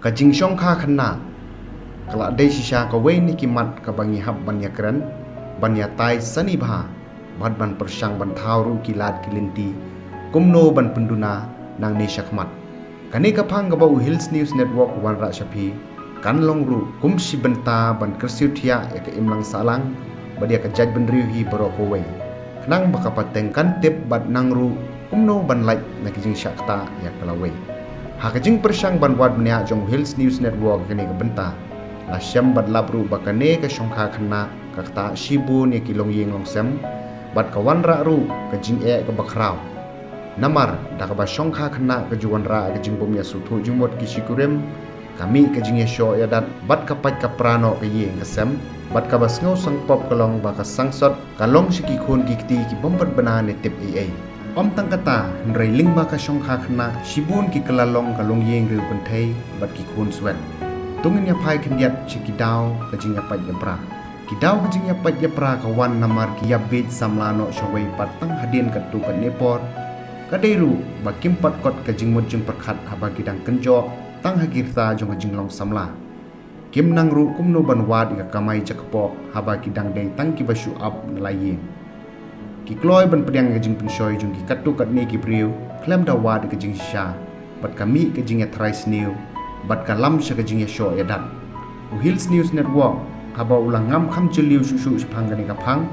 kajing syongkha khanna kala dei shisha ka wei ni kimat ka bangi hab banya kran banya tai sani bha bad ban persang ban thau ru kilat kilinti kumno ban penduna nang ni syakmat kani ka phang ka bau Hills News Network wan ra shapi kan long ru kum si benta ban kersiuthia ya ka imlang salang badia ka jaj ban riu hi baro ko wei nang baka pateng kan tip bad nang ru kumno ban like na kijing syakta ya kala wei ha kajing persang ban wad menia jong Hills News Network kani ka benta la syam bad labru bakane ka syongkha khanna kakta shibun ya kilong yeng long sem bad kawan ra ru kajing e ka bakrau namar da ka ba syongkha khanna ka juwan ra ka jing bomya suthu jumot ki shikurem kami ka jing ya syo ya dat bad ka pat ka prano ka yeng ka sem bad ka bas ngau sang pop kalong ba ka sangsot kalong shiki khon ki kti ki bombat bana ne tip ai om tang kata nrei ling ba ka syongkha khanna shibun ki kalalong kalong yeng ru penthei bad ki khon swet tungin ya phai khindiat chiki daw ka jing ya pat ya pra Kidaw kajing ya pat ya pra kawan namar ki ya bit samlano shawai patang hadin katu kan nepor kadairu bakim pat kot kajing mujung perkhat haba kidang kenjo tang hagirta jong kajing long samla kim nang ru kumno ban wad ka kamai jakpo haba kidang dei tang ki basu up nalayin ki kloi ban pedang kajing pensoi jong ki katu kat ni ki priu klem da wad kajing sha bat kami kajing ya thrice new bat kalam sha kajing ya show ya dat Hills News Network haba ulang ngam kham chiliu susu sepang gani kapang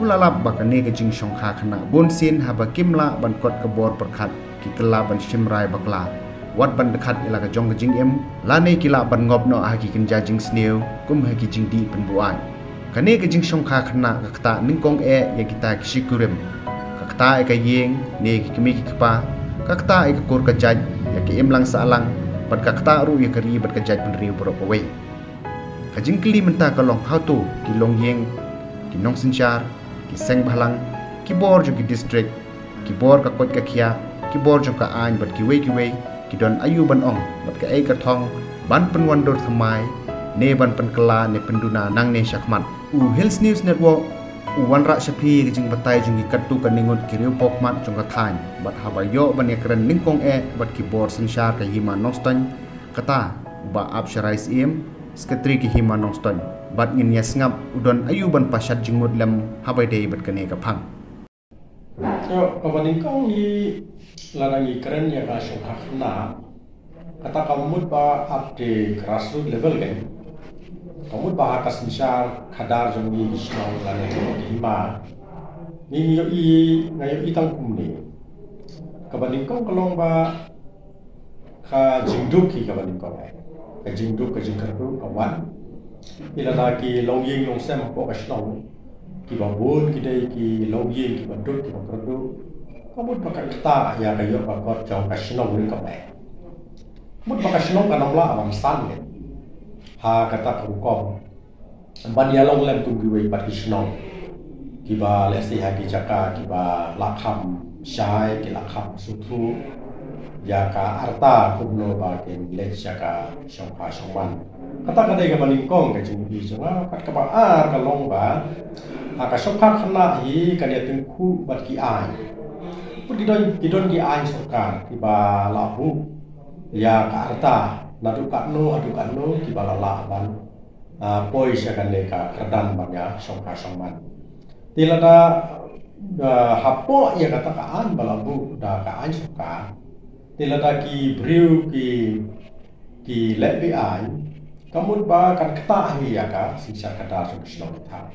ulalap bakane ke jing syongkha khana bonsin haba kimla ban kot kebor perkhat ki kela ban simrai bakla wat ban dekat ila ka jong jing em lane kila ban ngop no haki kenja jing sneu kum haki jing di penbuan kane ke jing syongkha khana kakta ningkong e ya kita kisikurem kakta e ka yeng ne ki kemi ki kpa kakta e ka kor ka jaj ya ki emlang salang bat kakta ru ya kari bat ka jaj ban riu bro away kajing kli menta kalong hautu ki long yeng ki nong sinchar ki seng bhalang ki bor jo ki district ki bor ka kot ka khia ki bor jo ka ain bat ki wei ki don ayu ban ong bat ka ai ka thong ban pen wandor thamai ne ban pen kala ne penduna nang ne syakmat Hills News Network wan ra shapi ki jing batai jing ki katu ka ningot ki riu pokmat jong ka thain bat habayo ban ya kren ningkong e bat ki bor sinchar ka hima nostan kata ba apsharais im sketri ki hima nongston bat ngin ya ngap udon ayuban pasat jingmut lam habai dei bat kane ka phang yo kabaning kong i larangi keren ya ka syongkha khna kata kamut ba up de grassroots level kan kamut ba ka sinchar khadar jongi islam lane hima ni yo i ngayo itang kumni kabaning kong kalong ba ka jingduk ki kabaning kong kajing du kajing kardu kawan ila da ki long ying long sem ko kasnong ki babun ki dai ki long ying ki bandut ki kardu kamut pakai ta ya kayo ba ko jong kasnong ni ka mai mut pakai kasnong kanong la awam san ne ha kata ku kom ban ya long lem tu ki wei pat kasnong ki ba le si ha ki jaka ki ba la kham shai ki la kham suthu ya ka arta kumno ba ken lecha ka syongkha syongman kata kadai ka malingkong ka jingbi jonga kat ka ba ar ka long ba ka syongkha khana hi ka dia tengku bat ki ai put kidon ki ai sokar ki ba la hu ya ka arta nadu ka no ki ba la ban poi sya kan le ka kerdan banya syongkha syongman tilada hapo ya kata ka an balabu da ka ai sokar tilada ki briu ki lebi ai kamut ba kan kata hi ya ka sisa kata sukshno kita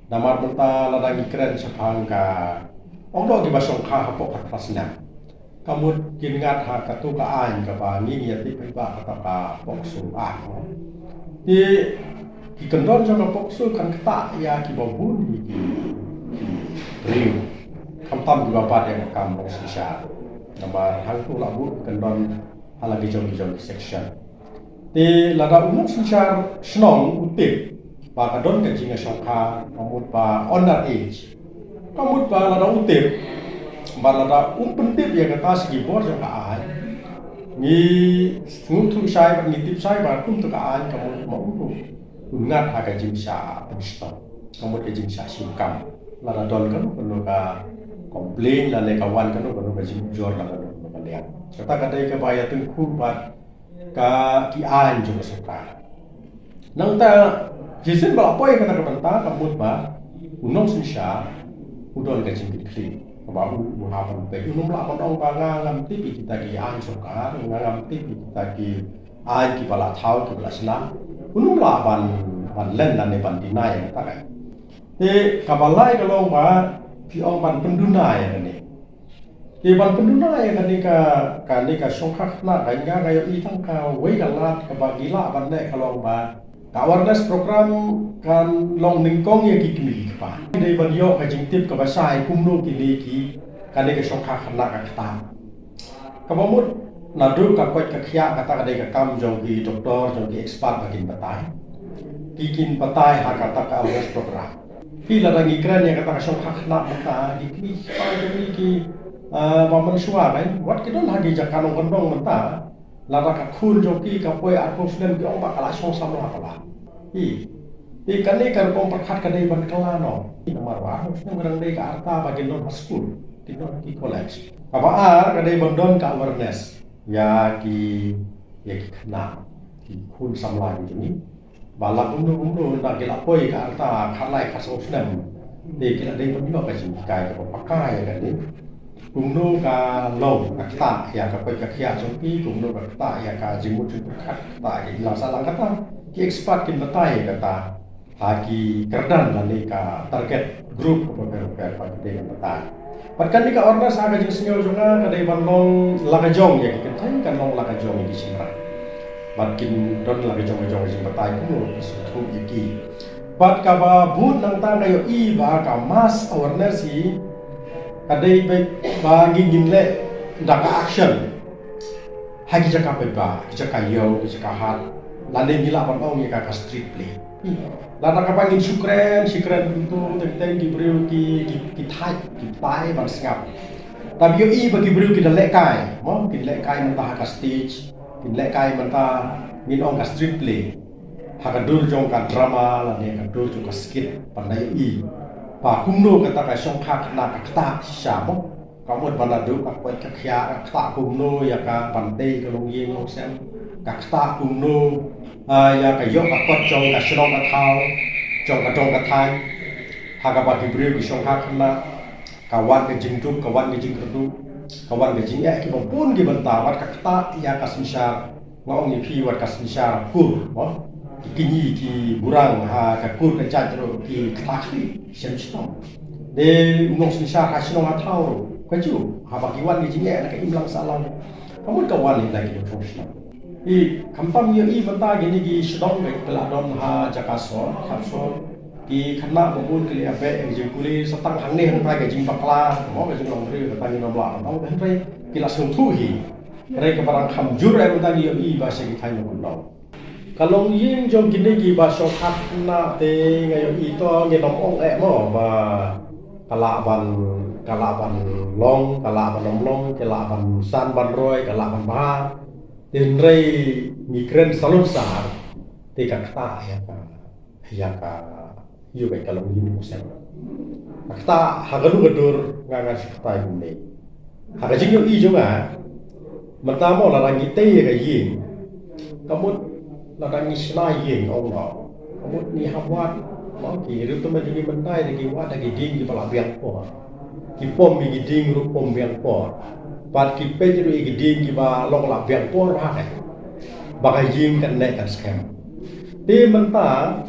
namar benta lada ki keren sapang ka ondo ki basong kha hapo kat pasna kamut kingat ha katu ka ai ka ba ni ya ti ba kata ka boksu a di ki kendon jo ka boksu kan kata ya ki bobun ki briu kampam juga pada yang kampung sisa namar hal tu labu kendon halagi jong section di lada umum sinchar snong utip ba kadon ka jinga syongkha kamut ba honor age kamut ba lada utip ba lada pentip ya kata segi bor jong ka ai ni ngutu sai ba ngitip sai ba kum tu ka ai kamut ma ungat ha ka jing sha pensto kamut ka jing sha singkam lada don kan perlu ka komplain la le kawan kan jor la kata kadai ke baya tengku bat ki an juga suka nang ta jisin ba apa kata kebenta kamut ba unong sinsya udon ka jingkit kli ba u hapan pe unong la pa dong ba ngam ti kita ki an suka ngam ti kita ki ai ki bala thau ki bala sna unong la ban len dan ne ban dinai ta kai te kabalai kalau ba pi ong ban pendunai ni di ban pendunai kan ni ka songkak na kan ga ga i tang ka wei ka lat ka ba gila ban ne kalau ba ka awareness program kan long ningkong ye ki kmi pa dei ban yo ka jing tip ka ba sai kum no ki ni ki kan ni ka songkak na ka ta ka ba mut na du ka kwat ka khia ka ta ka dei ka kam jong ki doktor jong ki expert ba kin batai kikin batai ha ka ta ka awareness program Pila lagi keren yang kata kasih khakna mata di kini pada ini momen suara kan, wat kita lagi jakan orang dong mata, lara kakul joki kapoi aku film di orang bakal langsung sama apa lah. Kan ni kan kau perkat kan ni ban kelano, nomor wah, film orang ni ke arta bagi non school, di non di college. Apa kan ni bandon ke awareness, ya ki kena, ki kun sama lagi ni. Balap undu nak gelak poi ke arta khalai khasau senam de kila de pun juga kasi kai ke pakai kan ni undu ka long akta ya ka poi ka khia chompi undu ka ta ya ka jimut khat ta ki la salang kata ki expert kin batai kata haki kerdan lani ka target group ko pa de batai patkan ni ka order sa ka jing senyo jonga ka de ban long lakajong ya ki kan long lakajong ki simra Makin don lagi jong-jong sing batai kuno suatu iki. Pat ka ba but nang ta kayo i ba ka mass awareness hi kadai ba ginginle daka action. Hagi jaka ba jaka yo jaka hat lande mila ban ong ka street play. Lada ka pangin sukren itu teng gibreu ki thai ban sngap. Tapi yo i bagi breu ki dalek kai, mo ki dalek kai mentah ka stage. Kinlek kai manta min ong ka street play hakadur jong ka drama la ne ka dur jong ka skit pandai i pa kumno kata ka song kha na ka ta sha mo ka mod bana du ka kwat ka khia ka ta kumno ya ka pante ka long yeng long sem ka ta kumno ya ka yo ka kot jong ka shrong ka thau jong ka thai haka pa ki brio ki song kha na ka wan ka jing tu ka wan ka jing kerdu kawan gajing ki pun ki banta wat ka kata ya kasmisar ngong ni pi wat kasmisar kur mo kini ki burang ha ka kur ka jajro ki khakhli sem chtom de ngong smisar ha sino ma thau ka ju ha ba ki wan gajing na ka imlang salang kamu ka wan ni lagi no shna I kampam yo I banta gini ki shdong ka peladon ha jakaso khapso ki khana bobun kli abe jing kuli satang hang ni hang pai ka jing bakla mo ka jing long ri ka tang nom la no hang pai ki la sung thu hi re ka barang kham jur ai banta yo I ba se ki thai no no kalong yin jong kini ki ba so khat na te ngayo I to nge nom ong e mo ba kala ban long kala ban nom long kala ban san ban roi kala ban ba tin re mi kren salon sar te ka kta ya ka yu kai kalong yin musen akta hagalu gadur nganga sikta ine haga jing yo I jonga mata mo la rangi te ga yin kamut la rangi sna yin ong no kamut ni hawat mo ki ru to ma jing mentai de ki wa da ki ding ki pala biang po ki pom mi ki ding ru pom biang po pat ki pe ju ki ding ki ba long la biang po ra ka ba ka yin kan ne kan scam te menta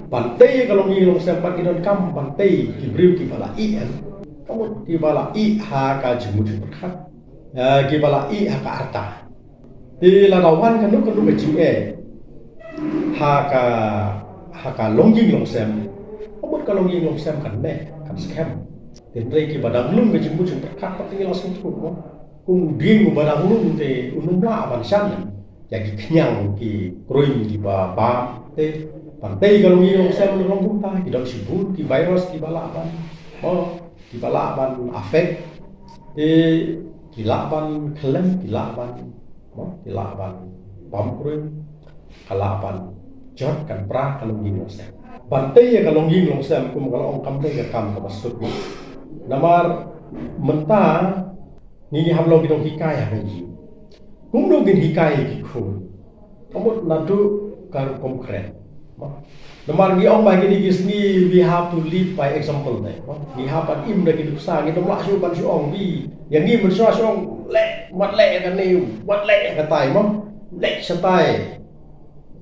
Pantai kalau ni long sempat kita kam pantai kibriu ki bala I an kamu ki bala I ha ka jemut berkat ki bala I ha ka arta di ladawan kan nu ka jing ha ka long ying long sem kamu ka long ying long sem kan ne kan scam den rei ki badang lung ka jemut berkat pati langsung tu ko kum ding badang lung te unum la ban san ya ki knyang ki kroim ki ba te Pantai kalau ni orang saya belum buta, kita sibuk di virus di balaban, di balaban afek, di laban kelem, di laban pamkruin, kalaban jod kan pra kalau ni orang saya. Pantai kalau ni orang saya, kalau orang kampung ke kam ke masuk ni, namar mentah ni hamlo kita hikayah ni, kumdo gin hikayah kiku, kamu nadu kar konkret. Namar gi ong bagi ni gisni we have to lead by example dai. We have an im lagi duksa ngi dom la su ban su ong bi. Yang ni men su ong le mat le kan ni mat le ka tai mo. Le satai.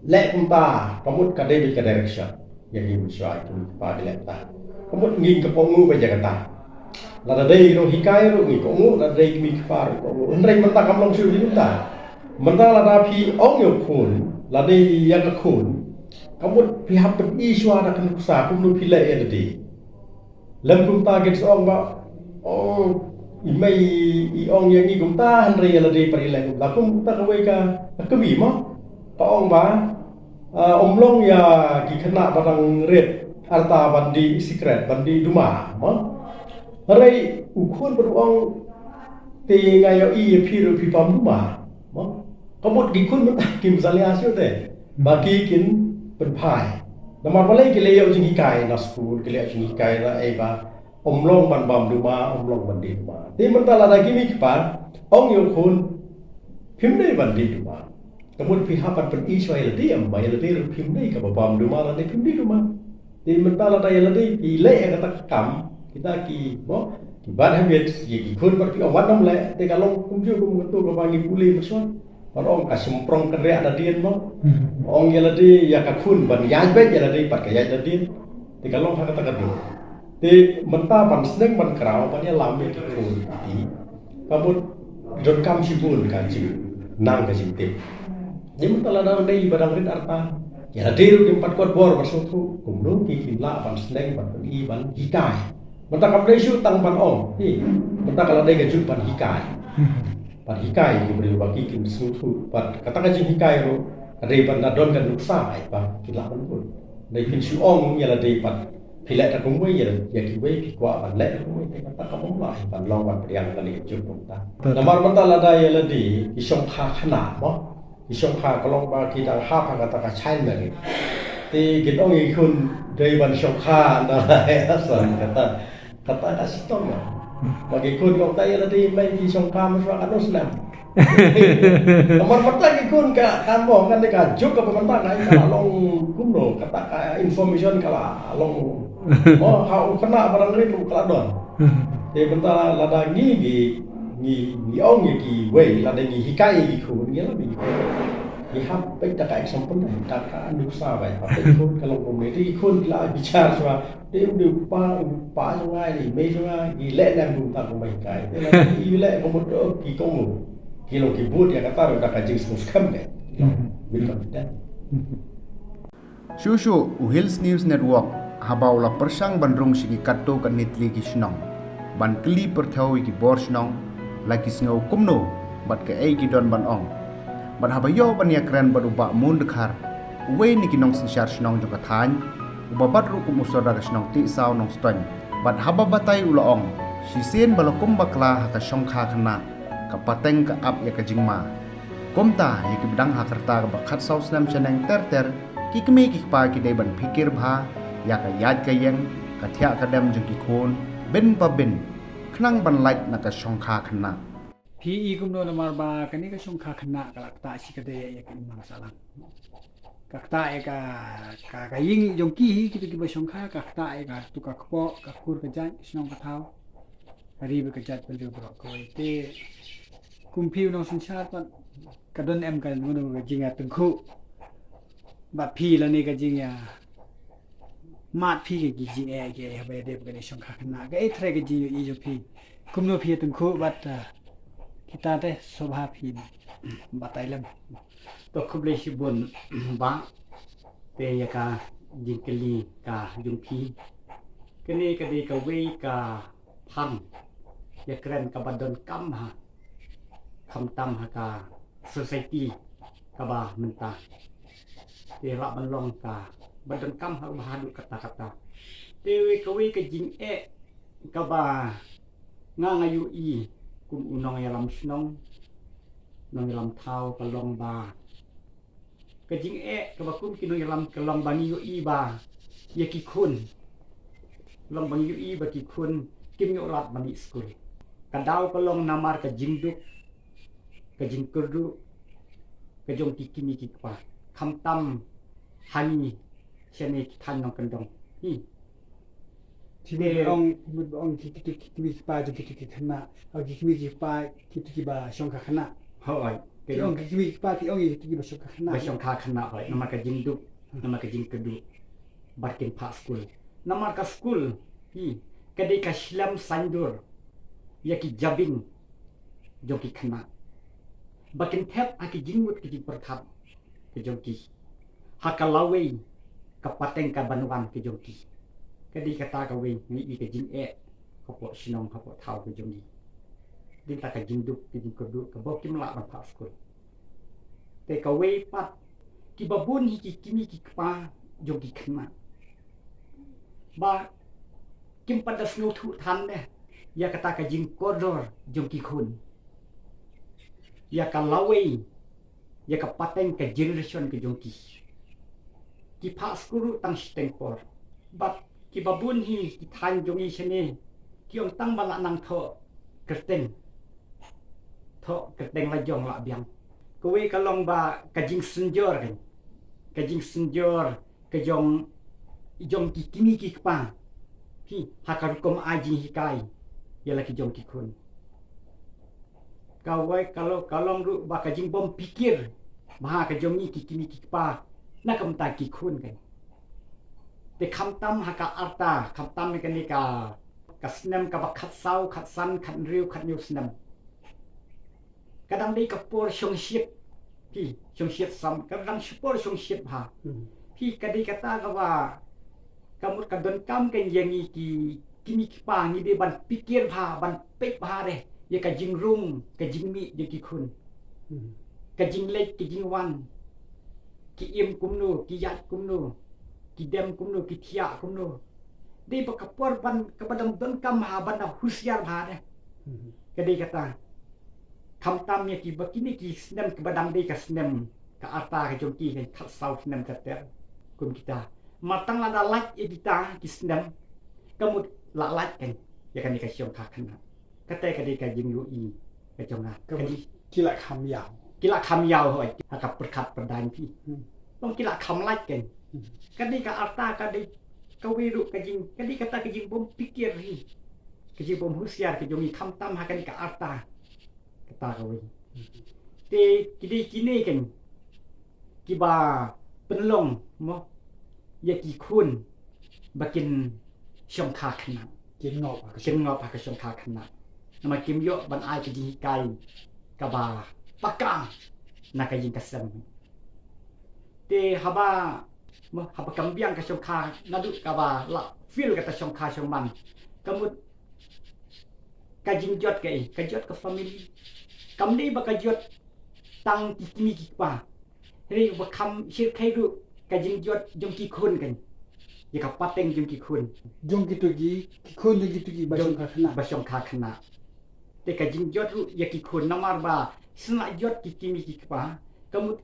Le kumta pamut ka dei ka direction. Yang ni men su itu pa le ta. Pamut ngi ka pongu ba jaga ta. La dei ro hikai ro ngi pongu la dei mi ka ro pongu. Ndrei men ta kam long su ni ta. Men ta la da pi ong yo khun la dei ya ka khun. Kamu pihak beriswa nak kena kusah, kamu pilih yang tadi. Lem kumta kita seorang ba, oh, imai iong yang ni kumta henry yang tadi perilah kumta. Kumta kawai ka, kami mah, taong ba, omlong ya kena barang red, harta bandi secret, bandi duma, mah. Hari ukun beruang tengayo i piru pipam duma, mah. Kamu dikun mentah kim misalnya hasil teh, bagi kin เป็นพายนำมาเล่นกิเลสจึงหิกายนะสกูลกิเลสจึงหิกายนะไอ้บ้าอมลงบันบำดูมาอมลงบันดีดูมาที่มันตลาดกิมิกปานองโยคุณพิมพ์ได้บันดีดูมาสมมติพิหาปันเป็นอีช่วยละที่ไม่ละที่พิมพ์ได้กับบำดูมาละที่พิมพ์ได้ดูมาที่มันตลาดละที่กิเลสกับตะกรรมkita ki mo ki ban habit ki kun par pi awan nam le te kalong kumju kum tu ko bangi puli masuk orang kasemprong kerja ada dia mo, orang yang ada ya kakun ban yang baik yang ada pakai yang ada dia, di kalau hak kata kata, di mentah ban seneng ban kerau ban yang lama itu kun, di kamu don kam sibun kaji, nang kaji tip, jadi mentah lada ada ibadah rin arta, ya ada dia di empat kuat bor masuk tu, kumlung kikin lah ban seneng ban pergi ban hikai, mentah kamu lesu tang ban om, mentah kalau ada gajut ban hikai. Par hikai ni beri bagi kin suatu par katakan jing hikai ro ada pan nadon kan nuksa ai pa kila pan pun dai kin su ong ya la dai pan pilek ta kumwe ya ya ki we ki kwa pan le kumwe te kata ka pom lai pan long pan priang kali ju pom ta namar manta la dai ya la di ki song kha khana mo ki song kha ka long ba ki ta ha pa kata ka chai me ti kin ong i kun dai ban song kha na la san kata ka sitom ya bagi kun kau tanya tadi main di songkam suara kan senang. Nomor pertama kun ke kampung kan dekat juk ke pemerintah naik kalau long kumno kata information kalau long oh hau kena barang ini lu keladon. Jadi bentar lada ni ong ki way lada ni hikai ki kun ni lebih. Ni hap baik tak example ni tak anu sahaja. Tapi kun kalau komuniti kun bila bicara soal dia upa sungai ni, me sungai, gila dan bunta kumai kai. Dia gila komodo ki komo, kilo kibut ya kata udah kajing semua skam deh. Bil confident. Shushu Uhils News Network habaulah persang bandrung sigi kato kan nitli ki snong. Ban kli perthau ki bor snong lagi sngau kumno bat ke ai ki don ban ong. Ban habayo ban ya kran baruba mun dekhar. Uwe ni ki nong sinsyar snong jo kathan. Ubabat ru kumusora ka snong ti saw nong stoin. Bat haba batay ulaong. Sisien balakum bakla ha ka shongkha khana. Ka pateng ka ap ya ka jingma. Komta ya ki bidang hakarta ka bakhat saw snam chaneng ter ki kme ki pa ki dai ban fikir bha ya ka yad ka yang ka thya ka dam jeng ki khon ben pa ben khnang ban light na ka shongkha khana. PE kumno namar ba kani ka shongkha khana ka lakta si ka de ya ki masalah. Kakta eka ka ying jong ki kita ki ba shongkha kakta eka tu ka kpo ka kur ka jan snong ka thau ri ba ka jat pel bro ko te kumpiu no sanchar pan ka don em ka no ka jinga tengku ba phi la ni ka jinga mat phi ke jing e ke ba de ba ni shongkha khana ka e thre ka jing i jo phi kumno phi tengku bat kita te sobha phi batailam to kublai sibun ba pe ya ka jingkeli ka jungki kene ka de ka we ka tham ya kren ka badon kam ha kham tam ha ka society ka ba menta te ra ban long ka badon kam ha ba du kata te we ka jing e ka ba nga ngayu i kum unong ya lam snong nong lam thau ka long ba kajing ke bakum kinong yalam ke long bangi yo iba ya ki kun long bangi yo iba ki kun kim yo rat bani school kadau ke long namar ke jingduk ke jingkurdu ke jong ki kimi ki pa kham tam hani chene than nong kan dong hi ที่มีองที่มีปลาจะที่ขนาดเอาที่มีปลาที่บาชงขนาด hoi ke ที่องที่มีปลาที่องที่บาชงขนาด ba shong kha khana hoi nama ka jing du nama ka jing kedu barkin pa school nama ka school hi kadai ka shlam sandur yaki jabing joki khana bakin thep aki jingmut ki perkhap ke joki hakalawe ka pateng ka banwan ke joki kadai kata ka we ni ke jing ka po sinong ka po thau ke joki din ta ka jing du ki jing kedu ka bokim la ban pa school te ka we pat ki babun hi ki kimi ki pa joki khana ba kim padas no thu than ne ya kata ka jing kodor joki khun ya ka lawe ya ka pateng ka generation ke joki ki pa skuru tang stempor but ki babun hi ki than jongi chene ki ong tang bala nang tho kerteng la jong la biang ko we ka long ba ka jing senjor kan ka jing senjor ka jong ki kimi ki pa hi hakar kom aji hikai ya la ki jong ki khun kawai kalau kalong ru ba ka jing bom pikir ba ka jong ni ki kimi ki pa na kam ta ki khun kan te kham tam ha ka arta kham tam ni ka snem ka ba khat sau khat san khat riu khat nyu snem kadang dei ka por shong ship hi shong ship sam kadang por shong ship ha hi kadai kata ka ba kamu ka don kam kan yangi ki kimi ki pa ni de ban pikir ba ban pek ba de ya ka jing rum ka jing mi de ki khun ka jing lek ki jing wan ki im kum nu ki yat kum nu ki dem kum nu ki thia kum nu de ba ka por ban ka badam don kam ha ban na husiar ba de kadai kata kham tam ya ki bakini ki snem ki badam de ka snem ka ata ka jong ki kan khat sau snem ka ter kum kita matang ada lat edita ki snem kamu la lat kan ya kan ka siong kha khana ka te ka de ka jing yu i ka jong na ก็ที่ละคำยาว kila kham yaw hoi ka perkhat perdan pi tong kila kham lat kan ka de ka arta ka de ka wiru ka jing ka de kata ka jing bom pikir hi ka jing bom husiar ka jong i kham tam ha kan ka arta kata ka wi te kidi kini kan ki ba penlong mo ya ki khun bakin shong kha khna กินงอก chen ngop ha ka shong kha khna nama kim yo ban ai ka ji kai ka ba pakang na ka jing ka sem te haba mo haba kambiang ka shong kha na du ka ba la feel ka ta shong kha shong man kamut ka jing jot ka jot ka family kam ni ba ka jot tang ki kimi ki pa ri ba kham shir khai ru ka jing jot jong ki khun kan ya ka pateng jong ki khun ยงกิตุกีคนกิตุกีบาชงขนาด ba shong kha khna te ka jing jot ru ya ki khun namar ba sna jot ki kimi ki pa kamut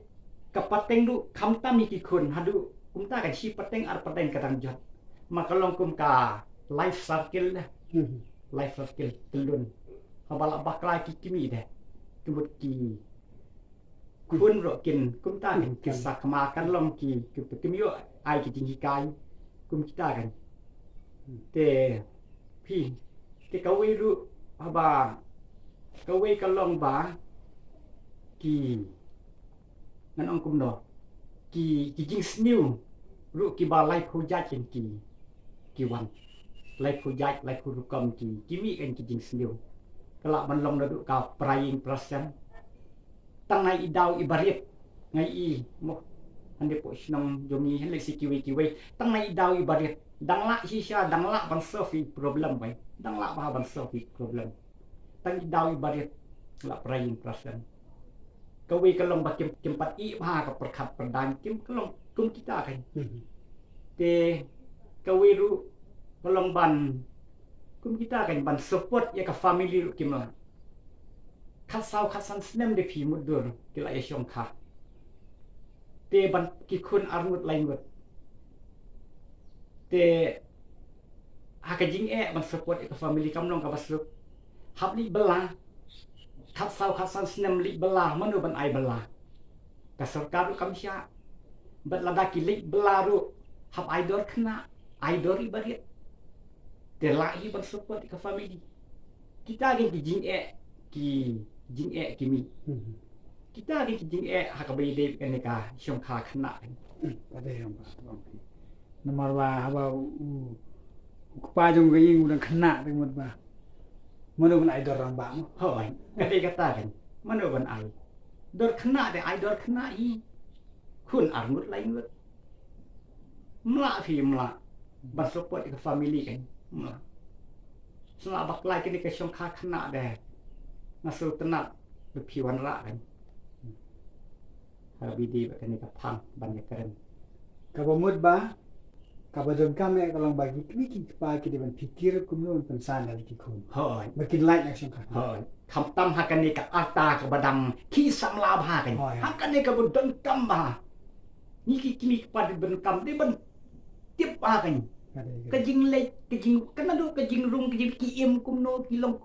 ka pateng ru kham ta mi ki khun hadu kum ta ka chi pateng ar pateng ka tang jot makalong kum ka life circle life circle telun habala baklai ki kimi de kumut ki kun ro kin kum ta kan kisak ma kan long ki kim yo ai ki jing kai kum kita kan te pi te ka we ru haba ka we ka long ba ki nan ong kum no ki jing sniu ru ki ba lai phu ja chen ki wan lai phu ja lai phu ru kam ki mi kan ki jing sniu kala ban long na du ka praying prasam tang nai i dau i bariet ngai i mo ande po sinong jomi hen le sikiwi tang nai i dau i bariet dang la shisha dang la ban solve problem bai dang la ba ban solve problem tang i dau i bariet la praying prasam ka we ka long ba kim pat i ba ka perkhat perdan kim ka long kum kita kan te ka we ru ka long ban kum kita kan ban support ya ka family ru kim la khat sau khat san snem de phi mudur kila ya shong kha te ban ki khun armut laingut te haka jing ban support ka family kam long ka basuk hab li bela khat sau khat san snem li bela manu ban ai bela ka sarkar ru kamsya bat lada kilik belaru hab idol kena idol ibarit telahi ban support ke family kita ge ki jing e kimi kita ge jing e hakabai de kan ka syongkha kena ada yang nomor ba haba pa jong ga ying udah kena dengan ba mana pun idol orang ba hoi kadai kata kan mana ban ai dor kena de idol kena i kun armut lain lut mla fi mla ban support ke family kan mla selak baklai kini ke syongkha kena de ngasul tenat bepiwan ra kan habidi kan ni ka phang ban ya keren kabamut ba kabadon kami kalau bagi kini pa kita ban fikir kumno pensan dari kikun hoi makin light action kan hoi kham tam hakan ni ka alta ka badam ki samla bha kan hakan ni ka budon kam ba ni ki kini pada ben kam de ban tip ba kan ka jing lek ka jing kana do ka jing rung ka jing ki em kumno ki long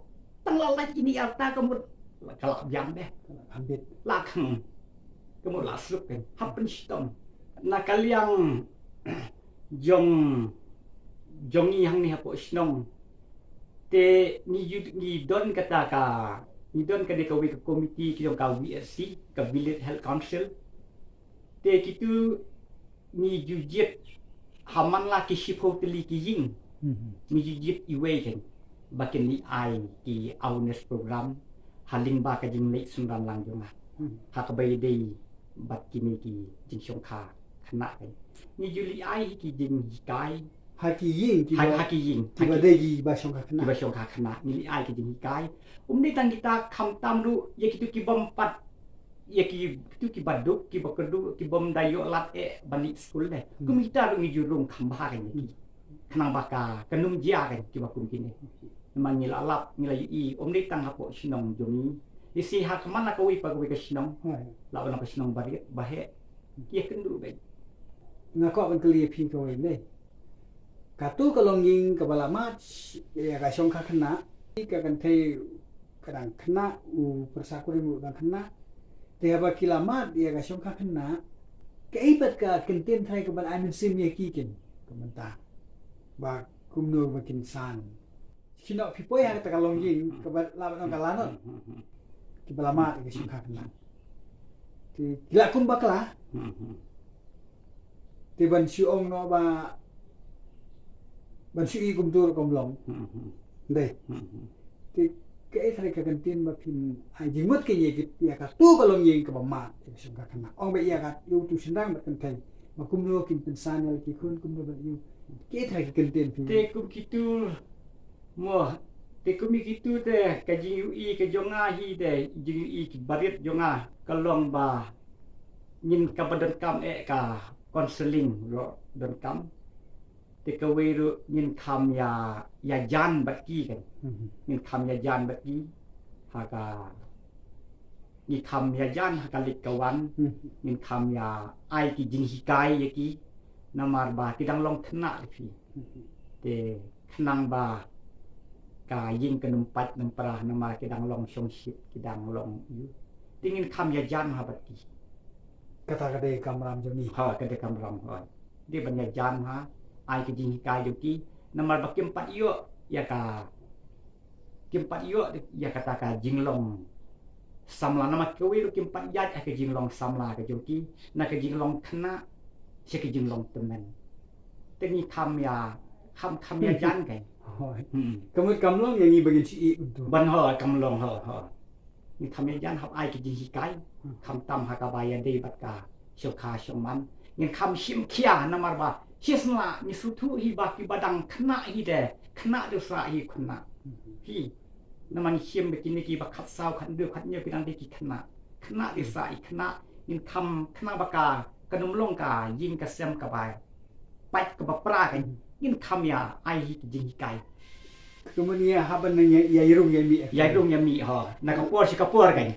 tang la la ini alta ka mut kalak jam deh ambit lakang kamu lasuk kan happen stom na kaliang jong yang ni hapo snong te ni don kata ka ni don ka de ka wi committee ki ka VSC ka village health council te kitu ni jujet haman la ki shipo teli ki ying ni jujet iwe kan bakin ni ai ki awareness program haling ba ka jing lek sundan lang jong ha ka bai dei bat kini ki jing syongkha khana kan ni juli ai ki jing kai haki ying haki ying tiba degi ba syongkha kena ba syongkha khana ni ai ki jing kai ni tang kita kham tam ru ye ki tu ki bom pat ye ki tu ki baduk ki bakedu ki bom dayo lat e bani school deh kum kita ru ni jurung kham ba kan ni khanang baka kanum jia kan ki ba kum kini mang ngila lap ngila i ni tang hapo sinong jomi isi hak mana ka wi pa ka sinong la na pa sinong bari bahe ye kendu be ngako ban kali phi ko ne katu kalong ying ka bala mat ya ka syongkha kena ka kan thei kadang kena u persakuri mu kan kena te ba kilamat ya ka syongkha kena ke ibat ka kentin thai ka ban amin sim ye ki kin ka menta ba kumno ba kin san kino pipoy ha ta kalong ying ka ba la ban ka lanot ki bala mat ka syongkha kena ti la kum bakla ti ban si ong no ba ban si i kum tur kom long dei ti ke thai ka kantin ma phin ai jingmut ke ye ki ya ka tu ka long yeng ka ba ma ka syongkha kena ong ba ya ka yu tu sindang ba kan thai ma kum no kin pensan wal ki kun kum no ba yu ke thai ka kantin phi te kum kitu mo te kum kitu te ka jing i ka jonga hi de jing i ki barit jonga ka long ba nyin ka badan kam e ka counseling ro don kam te ka we ru nyin kam ya jan bat ki kan nyin kam ya jan bat ki ha ka ni kam ya jan ha ka lik kawan nyin kam ya ai ki jing hi kai ya ki namar ba ti dang long thna phi te khnang ba ka yin kanum pat nam pra namar ki dang long song ship ki dang long yu tingin kam ya jan ha bat ki kata ka dei kamram joni ha ka de kam ram ha di ban ya jan ha ai ki jing hi kai yu ki namar ba kim pat yo ya ka kim pat yo ya kata ka jing long samla nama kewi ru kim pat ya ka jing long samla ka joki na ka jing long khna se ka jing long temen te ni kam ya jan kai kamu kamlong yang ni bagin si i untuk ban ho kam long ho ni kam ya jan hab ai ki jing hi kai kam tam ha ka ba ya de bat ka syo kha syo man ni kam shim khia namar ba sisla ni su thu hi ba ki badang khna hi de khna de sa hi khna hi naman shim be ki ni ki ba khat saw khat de khat nya ki dang de ki khna de sa hi khna ni kam khna ba ka kanum long ka yin ka sem ka ba pat ka ba pra kan yin kam ya ai hi ki jing hi kai kemudian haban nanya ya irung ya mi ya rung ya mi ho na ka por si ka por kan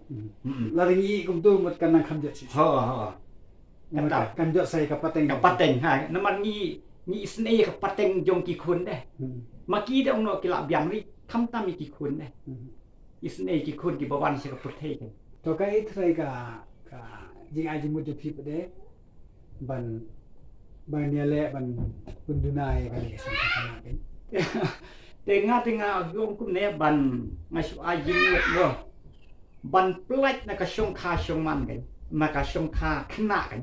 laring i kum tu mat kan kham jat si ho kata kan jat sai ka pateng ka pateng ha naman ni isne ka pateng jong ki khun de maki de ong no ki la byang ri kham tam ki khun de isne ki khun ki bawan si ka puthe kan to kai thrai ka jing aji mut jo pi pede ban nia le ban pundunai kali song kha khana kan tengah gong kum ne ban masuk ajin lo ban plek na ka syong kha syong man kan maka syong kha khna kan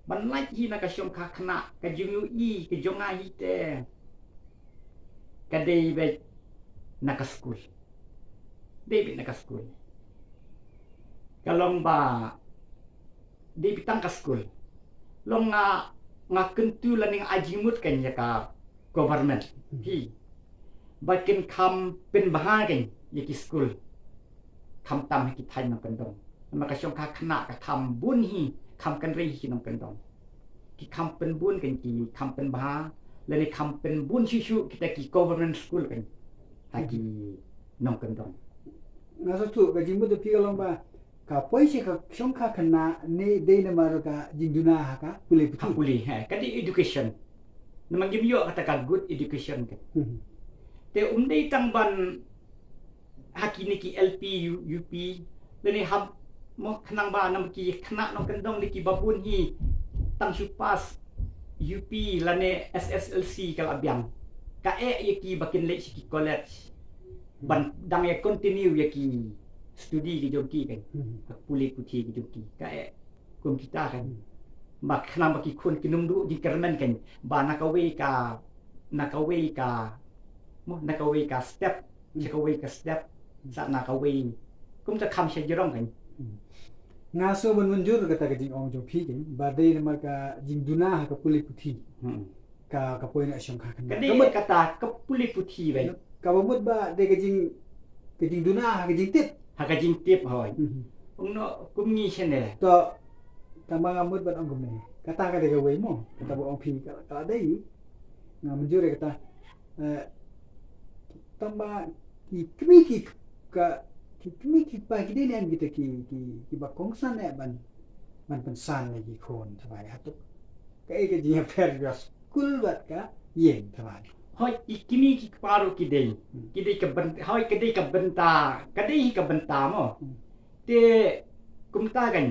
ban lait hi na ka syong kha khna ka jung i ka jong ai te ka dei be na ka school dei be na ka school kalong ba dei pitang ka school long nga kentu laning ajimut kan ya ka government hi bakin kam pen bahar kan ya ki school kam tam ha ki thai nang kan dong maka syong kha khna ka kam bun hi kam kan ri hi nang kan dong ki kam pen bun kan ki kam pen bahar lani kam pen bun shu kita ki government school kan ha ki nang kan dong na so tu ka jing mut pi kalong ba ka poi se ka syong kha khana ne de na mar ka jing duna ha ka puli puti puli ha ka di education namang gimyo kata ka good education kan te dei tang ban hakini ki LP UP leni hab mo khnang ba nam ki khna no kan dong ki babun hi tang su pas UP lane SSLC kal abyang ka ye ki bakin le ki college ban dang ye continue ye ki studi ki jom ki kan puli puti ki jom ki ka kum kita kan mak khnang ba ki khun ki num du di kermen kan ba nakawe ka mo nakawe ka step chakawe ka step sa nakawe kum ta kham se jirong kan nga so ban munjur kata ka jing ong jo pi kan ba de na mar ka jing duna ha ka puli puti ka poi na syong kha khana kadi kata ka puli puti bai ka bamut ba de ka jing duna ha ka jing tip ha ka jing tip hoi ong no kum ni chene to tamang amut ban ong kum ne kata ka de ka wei mo kata bo ong pi ka dei nga munjur kata tamba ki kmi ki ka ki kmi ki pa ki de len kita ki ba kong san ne ban pen san ne ki khon thamai ha tu ka e ka ji fer ga school bat ka yen thamai hoi ikini ki paru ki dei ka ban hoi ka dei ka benta mo te kumta kan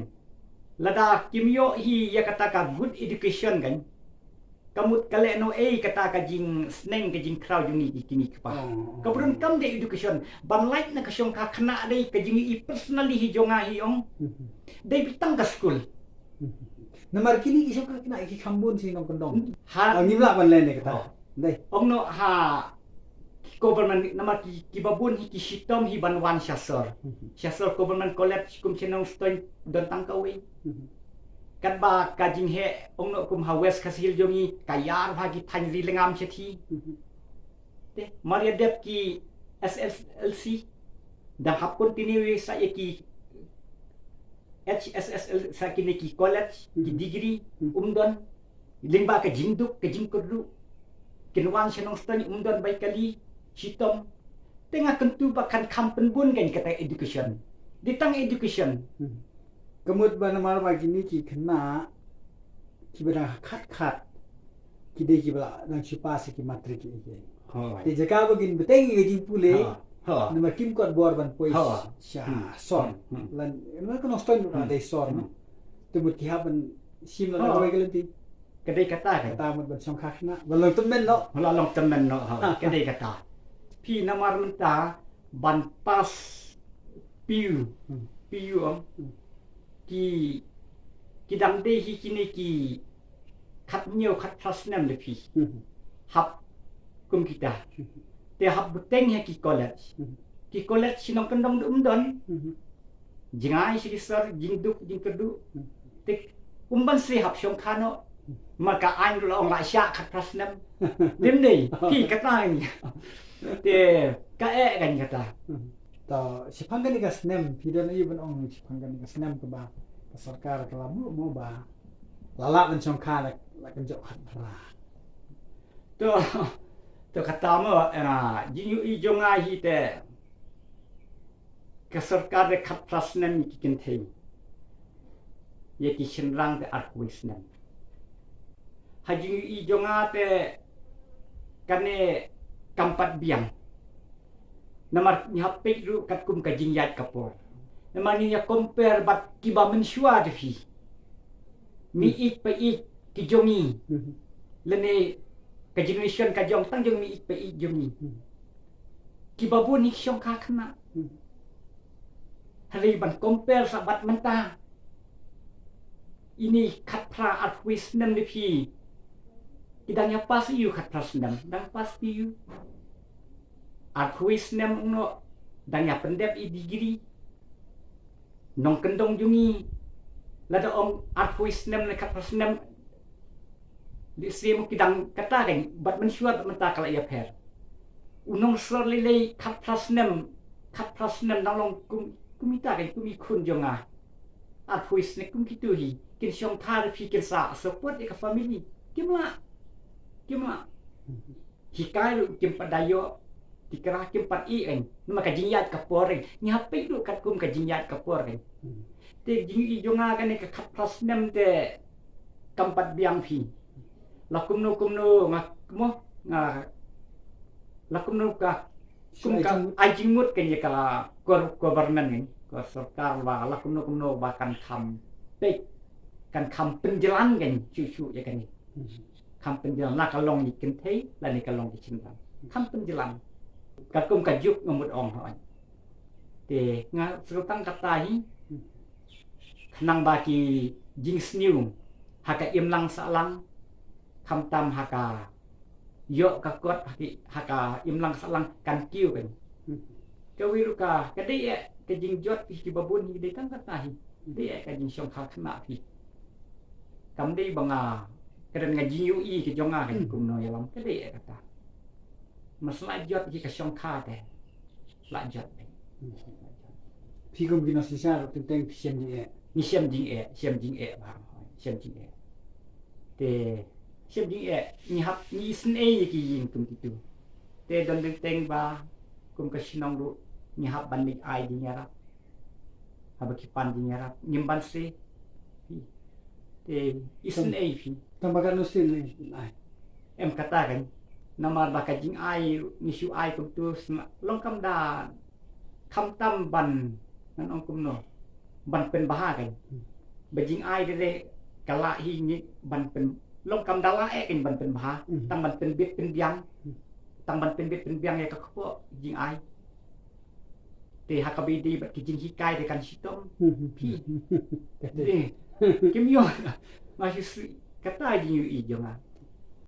lada kimyo hi ya kata ka good education kan kamut kale no kata ka jing sneng ka jing crowd ni ikini ka pa kabrun kam de education ban like na ka syong ka khna dei ka jing I personally hi jonga hi ong dei bitang ka school namar kini ki syong ka kena ki khambun si nong kondong ha ngimla ban len ne kata dei ong no ha government nama ki babun hi ki sitom hi banwan syasor government college kum chenong stoin don tangkawi kan ba kajing he ong no kum ha west kasil jongi kayar bagi than ri lengam chethi te maria dep ki SSLC dan hap continue sa ki HSSL sa ki college ki degree umdon lingba ka jingduk ka jingkodu kinwan chenong stoin umdon bai kali sitom tengah kentu bakan kampen bun kan kata education ditang education kamut ba namar ba gini ki khna ki bada khat ki de ki bala nang sipa se ki matri ki ke hoi te jaka ba gin beteng ki jing pule ha nama kim kot bor ban poi sha son lan na kono stoin na de son tu mut ki haban sim la na wai galanti kadai kata kan ta mut ban song khna balong temen lo hala long temen no ha kadai kata pi namar menta ban pas piu om ki dang de hi kini ki khat nhiều khat trasnem le pi hap kum kita te hap buteng he ki college sinong kendong don jingai si sir jingduk jingkedu te umban si hap syong khano maka ain lo ong la sya khat trasnem lim nei pi kata ni te ka kan kata ta sipangani ka snem pidan ayu ban ong sipangani ka snem ka ba ka sarkar ka mo ba lala ban song kha la kan jo khat ra to kata mo jinyu I jonga hi te ka sarkar de khat trasnem ki kin thei ye ki shinrang te arkuisnem ha jinyu I jonga te kane kampat biang namar nyapik ru kat kum ka jingyat kapor namanya compare bat kiba mensua de fi mi ik pa ik ki jongi lene ka generation ka jong tang jong mi ik pa ik jongi kiba bu ni syong ka khna hari ban compare sa bat menta ini khat pra at wisdom de fi kidangnya pas you khat pra sendam dang pas you at wisdom no dangnya pendep I degree nong kendong jungi lada om at wisdom le khat pra sendam di semu kidang kata kan bat mensuat menta kala ya per unong sor lele khat pra sendam nang long kumita kan kumi kun jonga at wisdom kum kitu hi kin syong thar fi kin sa support ka family kimla hikai lu kim padayo dikerah kim pat I kan nama ka jingyat ka poreng ni hape lu kat kum ka jingyat ka poreng te jingi jonga kan ka khat pras nem te kampat biang phi lakum no ngakmo lakum no ka kum ka ajimut kan ya ka government ni ko sarkar wa lakum no bahkan kam pe kan kam penjalan kan cucu ya kan ni kam penjalan la kalong ni kentei la ni kalong di cinta kam penjalan kat kum ka juk ngamut ong hoi te nga serutang kata hi khnang ba ki jing sniu haka imlang salang kam tam haka yo ka kot haka imlang salang kan kiu kan ka wiruka ka de ka jing jot ki babun hi de tang kata hi de ka jing syong kha khna hi kam de banga kadang ngaji UI ke jonga kan kum no yalam kede kata masalah jot ki ka syong kha te la jot phi kum gina sisa ro teng siam ni siam jing e ba siam jing e te siam jing e ni hap ni sn e ki yin kum kitu te don teng ba kum ka sinong ru ni hap ban ni ai di nyara haba ki pan di nyara nyimban se te isn e fi tambakan no sin ai em kata kan nama baka jing ai ni su ai kum tu longkam da kham tam ban nan ong kum no ban pen baha kan bajing ai de kala hi ni ban pen longkam dala e kan ban pen baha tang ban pen bit pen biang tang ban pen bit pen biang ya ka kho jing ai te hakabi di bat ki jing hikai de kan sitom pi kim yo masih kata jing yu i jonga